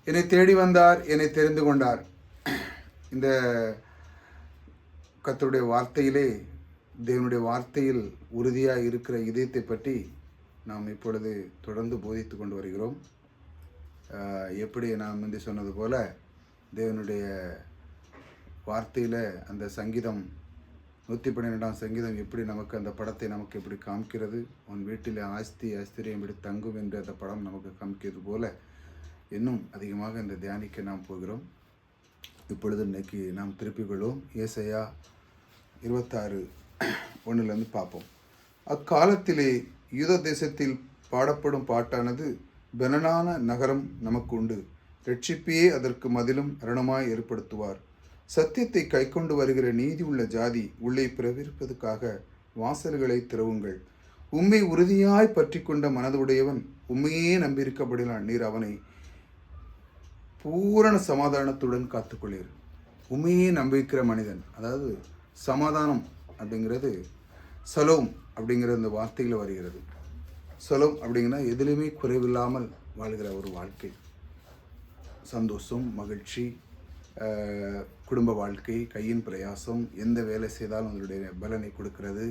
என்னை தேடி வந்தார், என்னை தெரிந்து கொண்டார். இந்த கர்த்தருடைய வார்த்தையிலே, தேவனுடைய வார்த்தையில் உறுதியாக இருக்கிற இதயத்தை பற்றி நாம் இப்பொழுது தொடர்ந்து போதித்து கொண்டு வருகிறோம். எப்படி நாம் முந்தி சொன்னது போல தேவனுடைய வார்த்தையில் அந்த சங்கீதம் 112ஆம் சங்கீதம் எப்படி நமக்கு அந்த படத்தை நமக்கு எப்படி காமிக்கிறது, உன் வீட்டில் ஆஸ்தி ஐஸ்வர்யம் எப்படி தங்கும் என்று அந்த படம் நமக்கு காமிக்கிறது போல இன்னும் அதிகமாக இந்த தியானிக்க நாம் போகிறோம். இப்பொழுது இன்னைக்கு நாம் திருப்பிக் கொள்வோம். ஏசாயா 26:1 பார்ப்போம். அக்காலத்திலே யூத தேசத்தில் பாடப்படும் பாட்டானது, பெலனான நகரம் நமக்கு உண்டு, ரட்சிப்பையே அதற்கு மதிலும் அரணமாய் ஏற்படுத்துவார். சத்தியத்தை கைக்கொண்டு வருகிற நீதி உள்ள ஜாதி உள்ளே பிரவேசிப்பதற்காக வாசல்களை திறவுங்கள். உம்மை உறுதியாய் பற்றி கொண்ட மனதுடையவன் உண்மையே நம்பியிருக்கப்படலாம். நீர் அவனை பூரண சமாதானத்துடன் காத்துக்கொள்ளீர். உண்மையே நம்பிக்கிற மனிதன், அதாவது சமாதானம் அப்படிங்கிறது சலோம் அப்படிங்கிற அந்த வார்த்தையில் வருகிறது. சலோம் அப்படிங்கிற எதிலுமே குறைவில்லாமல் வாழ்கிற ஒரு வாழ்க்கை, சந்தோஷம், மகிழ்ச்சி, குடும்ப வாழ்க்கை, கையின் பிரயாசம், எந்த வேலை செய்தாலும் அதனுடைய பலனை கொடுக்கிறது,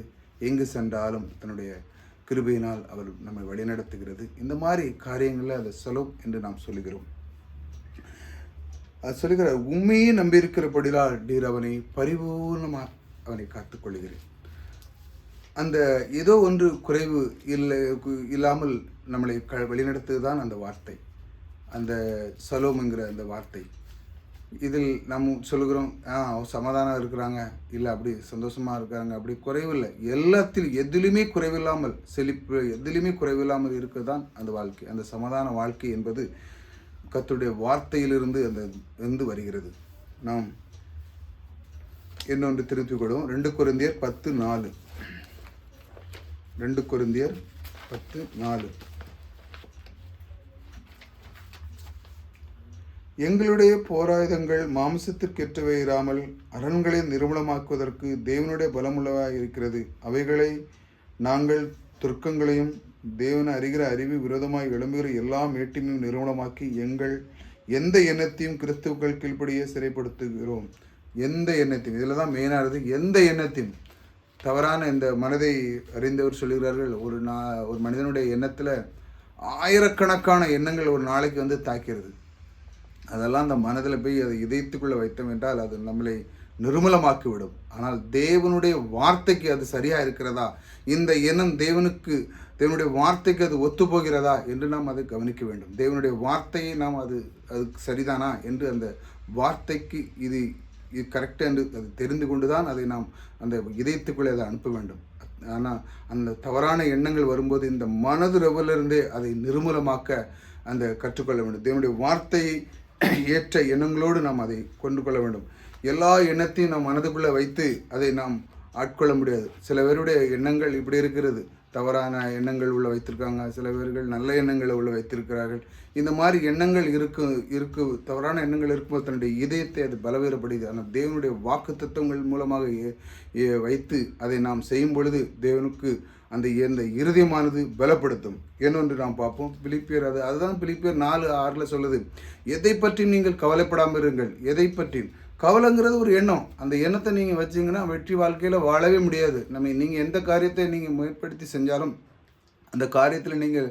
எங்கு சென்றாலும் தன்னுடைய கிருபையினால் அவர் நம்மை வழிநடத்துகிறது. இந்த மாதிரி காரியங்களில் அதை சலோம் என்று நாம் சொல்லுகிறோம். அது சொல்லுகிற உண்மையே நம்பியிருக்கிறபடியால் நீர் அவனை பரிபூர்ணமாக அவனை காத்துக்கொள்கிறேன். அந்த ஏதோ ஒன்று குறைவு இல்லாமல் நம்மளை வழிநடத்துவது தான் அந்த வார்த்தை, அந்த சலோம்ங்கிற அந்த வார்த்தை. இதில் நாம் சொல்லுகிறோம், சமாதானம் இருக்கிறாங்க, இல்லை அப்படி சந்தோஷமாக இருக்காங்க, அப்படி குறைவில்லை. எல்லாத்திலும் எதிலுமே குறைவில்லாமல் செழிப்பு, எதிலுமே குறைவில்லாமல் இருக்கிறது தான் அந்த வாழ்க்கை. அந்த சமாதான வாழ்க்கை என்பது கர்த்தருடைய வார்த்தையிலிருந்து அந்த வருகிறது. நாம் இன்னொன்று திருத்திக் கொள்வோம். 2 கொரிந்தியர் 10:4. 2 கொரிந்தியர் 10:4. எங்களுடைய போராயுதங்கள் மாம்சத்திற்கேற்றவை இராமல் அரண்களை நிர்மூலமாக்குவதற்கு தேவனுடைய பலமுள்ளவாய் இருக்கிறது. அவைகளை நாங்கள் துர்க்கங்களையும் தேவனை அறிகிற அறிவு விரோதமாய் எழும்புகிற எல்லா மேட்டிமையும் நிர்மூலமாக்கி எங்கள் எந்த எண்ணத்தையும் கிறிஸ்துவுக்கள் கீழ்ப்படியே சிறைப்படுத்துகிறோம். எந்த எண்ணத்தையும், இதில் தான் மெயினானது, எந்த எண்ணத்தையும். தவறான இந்த மனதை அறிந்தவர் சொல்கிறார்கள், ஒரு மனிதனுடைய எண்ணத்தில் ஆயிரக்கணக்கான எண்ணங்கள் ஒரு நாளைக்கு தாக்கிறது. அதெல்லாம் அந்த மனதில் போய் அதை இதயத்துக்குள்ளே வைத்தோம் என்றால் அது நம்மளை நிர்மூலமாக்கிவிடும். ஆனால் தேவனுடைய வார்த்தைக்கு அது சரியாக இருக்கிறதா, இந்த எண்ணம் தேவனுடைய வார்த்தைக்கு அது ஒத்துப்போகிறதா என்று நாம் அதை கவனிக்க வேண்டும். தேவனுடைய வார்த்தையை நாம் அதுக்கு சரிதானா என்று அந்த வார்த்தைக்கு இது கரெக்டாக என்று அது தெரிந்து கொண்டு தான் அதை நாம் அந்த இதயத்துக்குள்ளே அதை அனுப்ப வேண்டும். ஆனால் அந்த தவறான எண்ணங்கள் வரும்போது இந்த மனது ரவிலிருந்தே அதை நிர்மூலமாக்க அந்த கற்றுக்கொள்ள வேண்டும். தேவனுடைய வார்த்தையை ஏற்ற எண்ணங்களோடு நாம் அதை கொண்டு கொள்ள வேண்டும். எல்லா எண்ணத்தையும் நாம் மனதுக்குள்ளே வைத்து அதை நாம் ஆட்கொள்ள முடியாது. சில பேருடைய எண்ணங்கள் இப்படி இருக்கிறது, தவறான எண்ணங்கள் உள்ள வைத்திருக்காங்க, சில பேர்கள் நல்ல எண்ணங்களை உள்ள வைத்திருக்கிறார்கள். இந்த மாதிரி எண்ணங்கள் இருக்கு தவறான எண்ணங்கள் இருக்கும்போது தன்னுடைய இதயத்தை அது பலவீனப்படுது. ஆனால் தேவனுடைய வாக்கு தத்துவங்கள் மூலமாக வைத்து அதை நாம் செய்யும் பொழுது தேவனுக்கு அந்த இருதயமானது பலப்படுத்தும். என்னொன்று நாம் பார்ப்போம். பிலிப்பியர் அதுதான் பிலிப்பியர் 4:6 சொல்லுது, எதை பற்றி நீங்கள் கவலைப்படாமல் இருங்கள். எதை பற்றி கவலைங்கிறது ஒரு எண்ணம். அந்த எண்ணத்தை நீங்கள் வச்சிங்கன்னா வெற்றி வாழ்க்கையில் வாழவே முடியாது. நீங்கள் எந்த காரியத்தை நீங்கள் முயற்சிப்படுத்தி செஞ்சாலும் அந்த காரியத்தில் நீங்கள்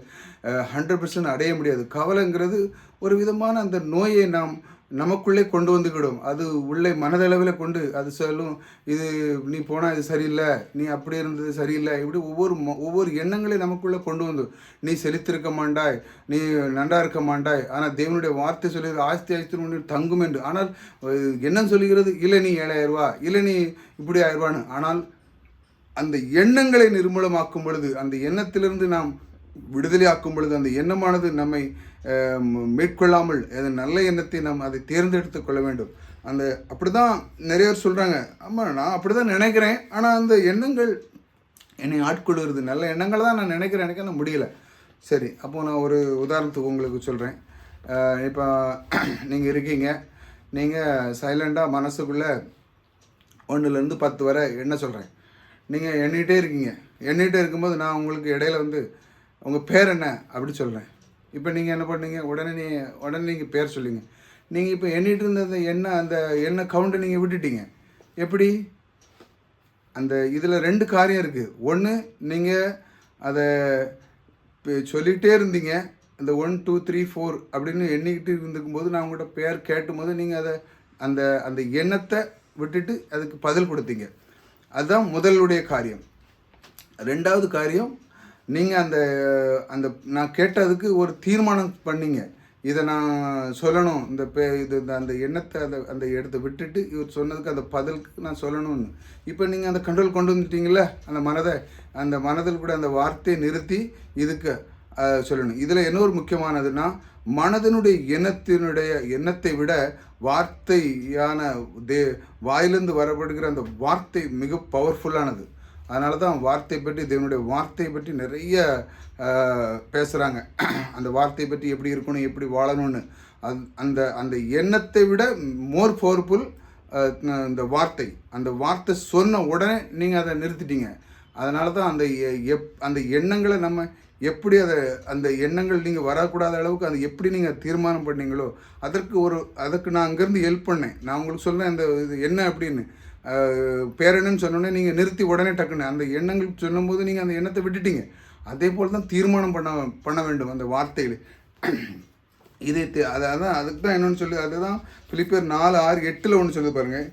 100% அடைய முடியாது. கவலைங்கிறது ஒரு விதமான அந்த நோயை நமக்குள்ளே கொண்டு வந்துக்கிடும். அது உள்ளே மனதளவில் கொண்டு அது சொல்லும், இது நீ போனால் இது சரியில்லை, நீ அப்படி இருந்தது சரியில்லை, இப்படி ஒவ்வொரு எண்ணங்களையும் நமக்குள்ளே கொண்டு வந்து, நீ செழித்திருக்க மாட்டாய், நீ நன்றா இருக்க மாட்டாய். ஆனால் தேவனுடைய வார்த்தை சொல்லுகிறது ஆஸ்தி ஐஸ்வர்யம் தங்கும் என்று. ஆனால் எண்ணம் சொல்லுகிறது, இல்லை நீ 7,000 ரூபா, இல்லை நீ இப்படி 1000 ரூபான்னு. ஆனால் அந்த எண்ணங்களை நிர்மூலமாக்கும் பொழுது, அந்த எண்ணத்திலிருந்து நாம் விடுதலையாக்கும் பொழுது, அந்த எண்ணமானது நம்மை மேற்கொள்ளாமல் நல்ல எண்ணத்தை நாம் அதை தேர்ந்தெடுத்து கொள்ள வேண்டும். அப்படி தான் நிறைய பேர் சொல்கிறாங்க, ஆமாம் நான் அப்படி தான் நினைக்கிறேன், ஆனால் அந்த எண்ணங்கள் என்னை ஆட்கொள்கிறது, நல்ல எண்ணங்கள் தான் நான் நினைக்க முடியல. சரி, அப்போது நான் ஒரு உதாரணத்துக்கு உங்களுக்கு சொல்கிறேன். இப்போ நீங்கள் இருக்கீங்க, நீங்கள் சைலண்டாக மனசுக்குள்ளே 1லேருந்து 10 வரை என்ன சொல்கிறேன், நீங்கள் எண்ணிகிட்டே இருக்கீங்க. எண்ணிகிட்டே இருக்கும்போது நான் உங்களுக்கு இடையில உங்கள் பேர் என்ன அப்படி சொல்கிறேன். இப்போ நீங்கள் என்ன பண்ணீங்க, உடனே நீங்கள் பேர் சொல்லிங்க. நீங்கள் இப்போ எண்ணிட்டு இருந்த எண்ணெய், அந்த எண்ணெய் கவுண்டை நீங்கள் விட்டுட்டீங்க. எப்படி? அந்த இதில் 2 காரியம் இருக்குது. ஒன்று, நீங்கள் அதை சொல்லிகிட்டே இருந்தீங்க. அந்த 1 2 3 4 அப்படின்னு எண்ணிக்கிட்டு இருந்துக்கும்போது நான் உங்கள்கிட்ட பேர் கேட்டும்போது நீங்கள் அதை அந்த அந்த எண்ணத்தை விட்டுட்டு அதுக்கு பதில் கொடுத்தீங்க. அதுதான் முதலுடைய காரியம். 2வது காரியம், நீங்கள் அந்த அந்த நான் கேட்டதுக்கு ஒரு தீர்மானம் பண்ணீங்க. இதை நான் சொல்லணும், அந்த எண்ணத்தை அந்த இடத்த விட்டுட்டு இவர் சொன்னதுக்கு அந்த பதிலுக்கு நான் சொல்லணும்னு. இப்போ நீங்கள் அந்த கண்ட்ரோல் கொண்டு வந்துட்டீங்கள, அந்த மனதில் கூட அந்த வார்த்தையை நிறுத்தி இதுக்கு சொல்லணும். இதில் என்ன ஒரு முக்கியமானதுன்னா, மனதனுடைய எண்ணத்தை விட வார்த்தையான வாயிலிருந்து வரப்படுகிற அந்த வார்த்தை மிக பவர்ஃபுல்லானது. அதனால தான் தேவனுடைய வார்த்தையை பற்றி நிறைய பேசுகிறாங்க. அந்த வார்த்தையை பற்றி எப்படி இருக்கணும், எப்படி வாழணும்னு. அந்த எண்ணத்தை விட மோர் பவர்ஃபுல் அந்த வார்த்தை சொன்ன உடனே நீங்கள் அதை நிறுத்திட்டீங்க. அதனால தான் அந்த எண்ணங்களை நம்ம எப்படி அந்த எண்ணங்கள் நீங்கள் வரக்கூடாத அளவுக்கு அதை எப்படி நீங்கள் தீர்மானம் பண்ணீங்களோ அதற்கு நான் அங்கேருந்து ஹெல்ப் பண்ணேன். நான் உங்களுக்கு சொல்கிறேன், இது என்ன அப்படின்னு பேரணுன்னு சொன்னோன்னே நீங்கள் நிறுத்தி உடனே டக்குன்னு அந்த எண்ணங்கள் சொல்லும்போது நீங்கள் அந்த எண்ணத்தை விட்டுட்டீங்க. அதே போல் தான் தீர்மானம் பண்ண வேண்டும் அந்த வார்த்தைகள். அதான் அதுக்கு தான் என்னென்னு சொல்லி, அதுதான் பிலிப்பியர் 4:6-8 ஒன்று சொல்லி பாருங்கள்.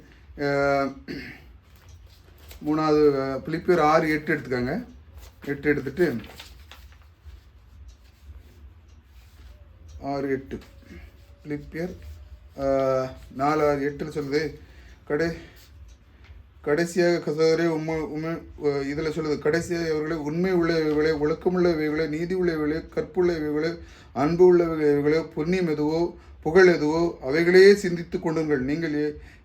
3வது பிலிப்பியர் 6:8 எடுத்துக்காங்க. 8 எடுத்துட்டு 6:8 பிலிப்பியர் 4:8 சொல்லுது. கடைசியாக சகோதரரே, இதில் சொல்லுது, கடைசியாக இவர்களை உண்மை உள்ளவைகளே, ஒழுக்கமுள்ளவைகளே, நீதி உள்ளவைகளே, கற்புள்ளவைகளே, அன்பு உள்ளவைகளே, புண்ணியம் எதுவோ, புகழ் எதுவோ அவைகளையே சிந்தித்து கொண்டுங்கள். நீங்கள்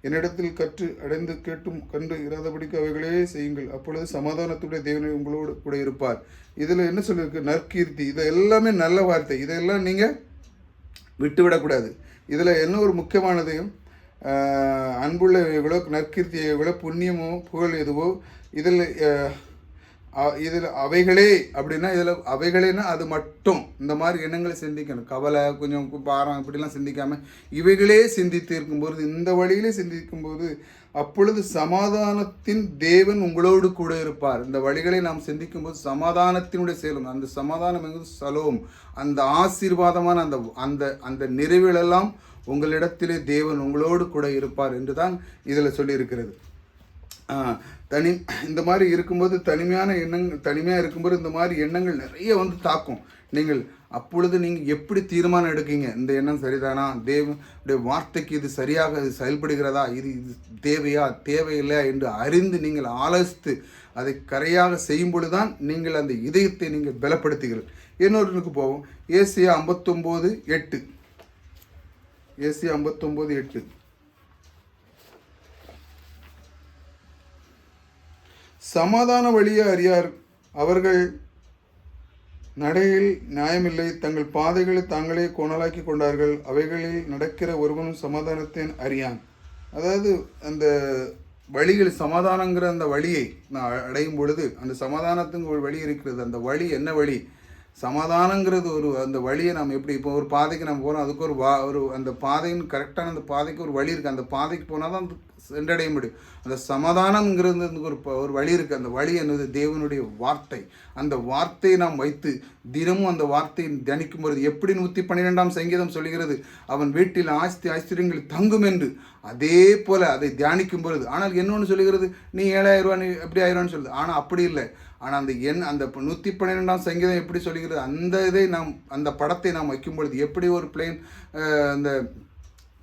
என்னிடத்தில் கற்று அடைந்து கேட்டும் கண்டு இராதபடிக்கு அவைகளையே செய்யுங்கள். அப்பொழுது சமாதானத்துடைய தேவனை உங்களோடு கூட இருப்பார். இதில் என்ன சொல்லியிருக்கு? நற்கீர்த்தி. இது எல்லாமே நல்ல வார்த்தை. இதெல்லாம் நீங்கள் விட்டுவிடக்கூடாது. இதில் என்ன ஒரு முக்கியமானதையும், அன்புள்ளவைகளோ, நற்கீர்த்தியைகளோ, புண்ணியமோ, புகழ் எதுவோ, இதில் அவைகளே அப்படின்னா, இதில் அவைகளேன்னா அது மட்டும். இந்த மாதிரி எண்ணங்களை சிந்திக்கணும். கவலை, கொஞ்சம் பாரம் இப்படிலாம் சிந்திக்காமல் இவைகளே சிந்தித்து இருக்கும்போது, இந்த வழியிலே சிந்திக்கும்போது, அப்பொழுது சமாதானத்தின் தேவன் உங்களோடு கூட இருப்பார். இந்த வழிகளை நாம் சிந்திக்கும்போது சமாதானத்தினுடைய செயலும், அந்த சமாதானம் என்பது சலோம், அந்த ஆசீர்வாதமான அந்த நிறைவுகளெல்லாம் உங்களிடத்திலே தேவன் உங்களோடு கூட இருப்பார் என்று தான் இதில் சொல்லியிருக்கிறது. இந்த மாதிரி இருக்கும்போது, தனிமையாக இருக்கும்போது இந்த மாதிரி எண்ணங்கள் நிறைய தாக்கும். அப்பொழுது நீங்கள் எப்படி தீர்மானம் எடுக்கீங்க? இந்த எண்ணம் சரிதானா? தேவனுடைய வார்த்தைக்கு இது சரியாக செயல்படுகிறதா? இது தேவையா தேவையில்லையா என்று அறிந்து நீங்கள் ஆலோசித்து அதை கரையாக செய்யும் பொழுதுதான் நீங்கள் அந்த இதயத்தை நீங்கள் பலப்படுத்துகிறீர்கள். இன்னொருக்கு போவோம். ஏசாயா 59:8. ஏசாயா 59:8. சமாதான வழியை அறியார், அவர்கள் நடையில் நியாயமில்லை, தங்கள் பாதைகளை தாங்களே கோணலாக்கி கொண்டார்கள், அவைகளில் நடக்கிற ஒருவனும் சமாதானத்தின் அறியான். அதாவது அந்த வழிகள், சமாதானங்கிற அந்த வழியை நான் அடையும் பொழுது, அந்த சமாதானத்துக்கு ஒரு வழி இருக்கிறது. அந்த வழி என்ன வழி? சமாதானங்கிறது அந்த வழியை நாம் எப்படி, இப்போ ஒரு பாதைக்கு நம்ம போகிறோம், அதுக்கு ஒரு அந்த பாதையின் கரெக்டான அந்த பாதைக்கு ஒரு வழி இருக்குது. அந்த பாதைக்கு போனால் தான் சென்றடைய முடியும். அந்த சமாதானம்ங்கிறது ஒரு வழி இருக்குது. அந்த வழி என்னது? தேவனுடைய வார்த்தை. அந்த வார்த்தையை நாம் வைத்து தினமும் அந்த வார்த்தையை தியானிக்கும் பொழுது, எப்படி 112ஆம் சங்கீதம் சொல்கிறது, அவன் வீட்டில் ஆச்சரியங்கள் தங்கும் என்று, அதே போல் அதை தியானிக்கும் பொழுது. ஆனால் என்னொன்று சொல்லுகிறது, நீ 7,000 ரூபா, நீ எப்படி 1000 சொல்லுது. ஆனால் அப்படி இல்லை. ஆனால் அந்த 112ஆம் சங்கீதம் எப்படி சொல்கிறது, அந்த படத்தை நாம் வைக்கும் பொழுது, எப்படி ஒரு பிளேன்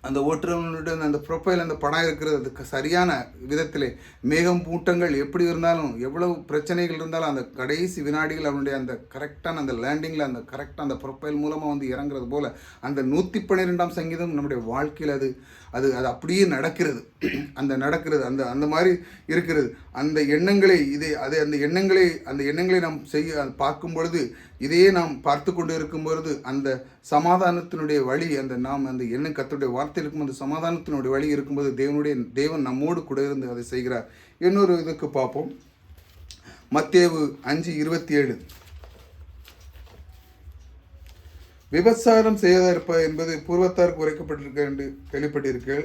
அந்த ஓட்டுநருடைய அந்த ப்ரொஃபைல், அந்த படம் இருக்கிறது, அதுக்கு சரியான விதத்திலே மேகம் மூட்டங்கள் எப்படி இருந்தாலும், எவ்வளவு பிரச்சனைகள் இருந்தாலும், அந்த கடைசி வினாடிகள் அவனுடைய அந்த கரெக்டான அந்த லேண்டிங்கில் அந்த கரெக்டாக அந்த ப்ரொஃபைல் மூலமாக இறங்குறது போல், அந்த 112ஆம் சங்கீதம் நம்முடைய வாழ்க்கையில் அது அப்படியே நடக்கிறது. அந்த மாதிரி இருக்கிறது. அந்த எண்ணங்களை அந்த எண்ணங்களை நாம் பார்க்கும் பொழுது, இதையே நாம் பார்த்து கொண்டு இருக்கும் பொழுது, அந்த சமாதானத்தினுடைய வழி, அந்த எண்ணம் கர்த்தருடைய வார்த்தை இருக்கும், அந்த சமாதானத்தினுடைய வழி இருக்கும்போது தேவன் நம்மோடு கூட இருந்து அதை செய்கிறார். இன்னொரு இதுக்கு பார்ப்போம். மத்தேயு 5:27. விபச்சாரம் செய்யாதிருப்ப என்பது பூர்வத்தாருக்கு உரைக்கப்பட்டிருக்க என்று கேள்விப்பட்டீர்கள்.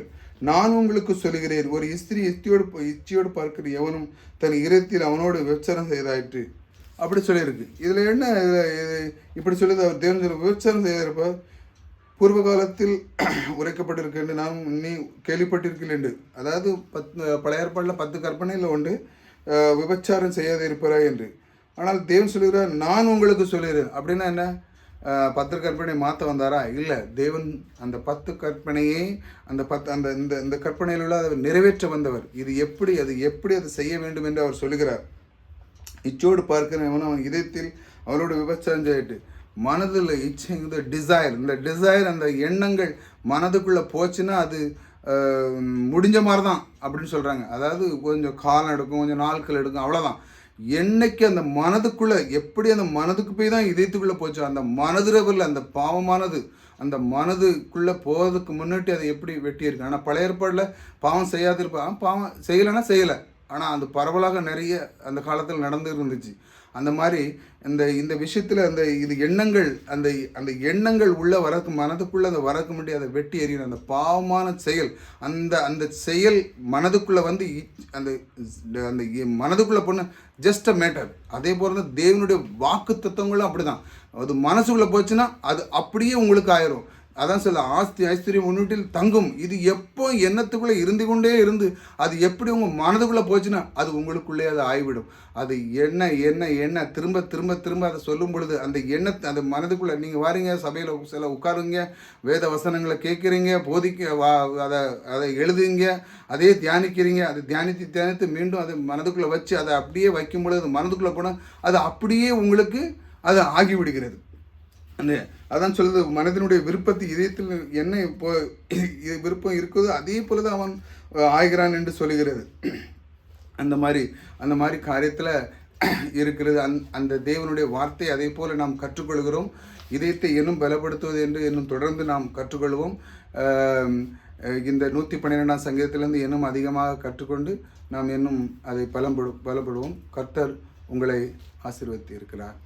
நான் உங்களுக்கு சொல்கிறேன், ஒரு ஸ்திரீ இச்சையோடு பார்க்கிற எவனும் தன் இதயத்தில் அவனோடு விபச்சாரம் செய்தாயிற்று. அப்படி சொல்லியிருக்கு. இதில் என்ன இது இப்படி சொல்லுது? அவர் தேவன் சொல்லி விபச்சாரம் செய்யாதிருப்ப பூர்வ காலத்தில் உரைக்கப்பட்டிருக்கு என்று நாம் நீ கேள்விப்பட்டிருக்கீர்கள் என்று. அதாவது பழைய ஏற்பாட்டில் 10 கற்பனையில் உண்டு விபச்சாரம் செய்யாத இருப்பாரா என்று. ஆனால் தேவன் சொல்லுகிறார், நான் உங்களுக்கு சொல்லுகிறேன். அப்படின்னா என்ன? 10 கற்பனை மாற்ற வந்தாரா? இல்லை. தேவன் அந்த 10 கற்பனையை இந்த கற்பனையில் உள்ள அதை நிறைவேற்ற வந்தவர். அது எப்படி அது செய்ய வேண்டும் என்று அவர் சொல்லுகிறார். இச்சோடு பார்க்கிறவன் அவன் இதயத்தில் அவளோட விபச்சாரம் செய்யிட்டு மனதில் இச்சை, இந்த டிசைர் அந்த எண்ணங்கள் மனதுக்குள்ளே போச்சுன்னா அது முடிஞ்ச மாதிரி தான் அப்படின்னு சொல்கிறாங்க. அதாவது கொஞ்சம் காலம் எடுக்கும், கொஞ்சம் நாட்கள் எடுக்கும், அவ்வளோதான். என்னைக்கு அந்த மனதுக்குள்ளே எப்படி அந்த மனதுக்கு போய் தான் இதயத்துக்குள்ளே போச்சோ அந்த மனதுரவில் அந்த பாவமானது அந்த மனதுக்குள்ளே போகிறதுக்கு முன்னாடி அதை எப்படி வெட்டியிருக்கு. ஆனால் பழைய ஏற்பாடில் பாவம் செய்யாதிருப்பான், பாவம் செய்யலைன்னா செய்யலை. ஆனால் அது பரவலாக நிறைய அந்த காலத்தில் நடந்து இருந்துச்சு. அந்த மாதிரி இந்த விஷயத்தில் இது எண்ணங்கள் அந்த எண்ணங்கள் உள்ள வரக்கு மனதுக்குள்ளே அந்த வரக்கு முன்னாடி அதை வெட்டி எறியணும். அந்த பாவமான செயல் அந்த செயல் மனதுக்குள்ளே வந்து அந்த மனதுக்குள்ளே போன ஜஸ்ட் அ மேட்டர். அதே போல் தான் தேவனுடைய வாக்கு தத்துவங்களும் அப்படி தான். அது மனசுக்குள்ளே போச்சுன்னா அது அப்படியே உங்களுக்கு ஆயிரும். அதான் சொல்ல ஆஸ்தி ஐஸ்வர்யம் முன்னிட்டில் தங்கும். இது எப்போ எண்ணத்துக்குள்ளே இருந்து கொண்டே இருந்து அது எப்படி உங்கள் மனதுக்குள்ளே போச்சுன்னா அது உங்களுக்குள்ளே அது ஆகிவிடும். அது என்ன திரும்ப திரும்ப திரும்ப அதை சொல்லும் பொழுது அந்த எண்ணத்தை அந்த மனதுக்குள்ளே நீங்கள் வாரீங்க, சபையில் சில உட்காருங்க, வேத வசனங்களை கேட்குறீங்க, அதை எழுதுங்க, அதே தியானிக்கிறீங்க. அதை தியானித்து மீண்டும் அதை மனதுக்குள்ளே வச்சு அதை அப்படியே வைக்கும் பொழுது அது மனதுக்குள்ளே போனால் அது அப்படியே உங்களுக்கு அது ஆகிவிடுகிறது. அதான் சொல்லுது, மனதினுடைய விருப்பத்தை இதயத்தில் என்ன இப்போ விருப்பம் இருக்குதோ அதே போல தான் அவன் ஆகிறான் என்று சொல்லுகிறது. அந்த மாதிரி காரியத்தில் இருக்கிறது. அந்த தேவனுடைய வார்த்தை அதே போல் நாம் கற்றுக்கொள்கிறோம். இதயத்தை இன்னும் பலப்படுத்துவது என்று இன்னும் தொடர்ந்து நாம் கற்றுக்கொள்வோம். இந்த 112ஆம் சங்கீதத்திலிருந்து இன்னும் அதிகமாக கற்றுக்கொண்டு நாம் இன்னும் அதை பலப்படுவோம். கர்த்தர் உங்களை ஆசீர்வதித்து இருக்கிறார்.